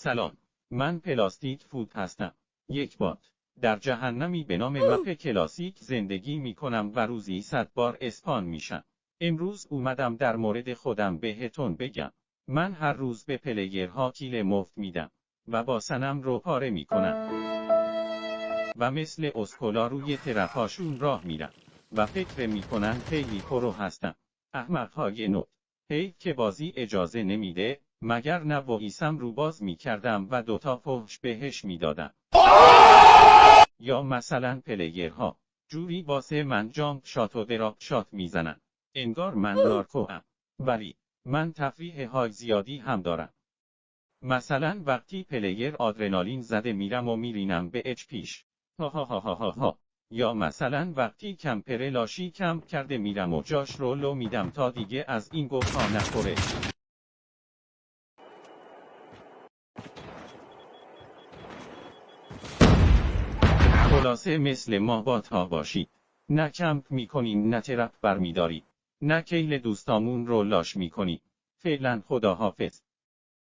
سلام، من پلاستیک فود هستم. یک باد در جهنمی به نام مپ کلاسیک زندگی می کنم و روزی 100 بار اسپان میشم. امروز اومدم در مورد خودم بهتون بگم. من هر روز به پلیرها کیل مفت میدم و با سنم رو پاره میکنم و مثل اسکولا روی ترپاشون راه میرم و فکر میکنن خیلی پرو هستم. احمقهای نوع. حیف که بازی اجازه نمیده، مگر نه وایسم رو باز میکردم و 2 تا فحش بهش میدادم. یا مثلا پلیرها جوری واسه من جامپ شات و دراپ شات میزنن انگار من نارکوام. ولی من تفریح های زیادی هم دارم. مثلا وقتی پلیر آدرنالین زده میرم و میرینم به اچ پیش. ها. یا مثلا وقتی کمپر لاشی کمپ کرده میرم و جاش رو لو میدم تا دیگه از این گوها نخوره. خلاصه مثل ما بات‌ها باشید. نه کمپ میکنیم، نه ترپ برمیداریم، نه کیل دوستامون رو لاش میکنیم. فعلا خداحافظ.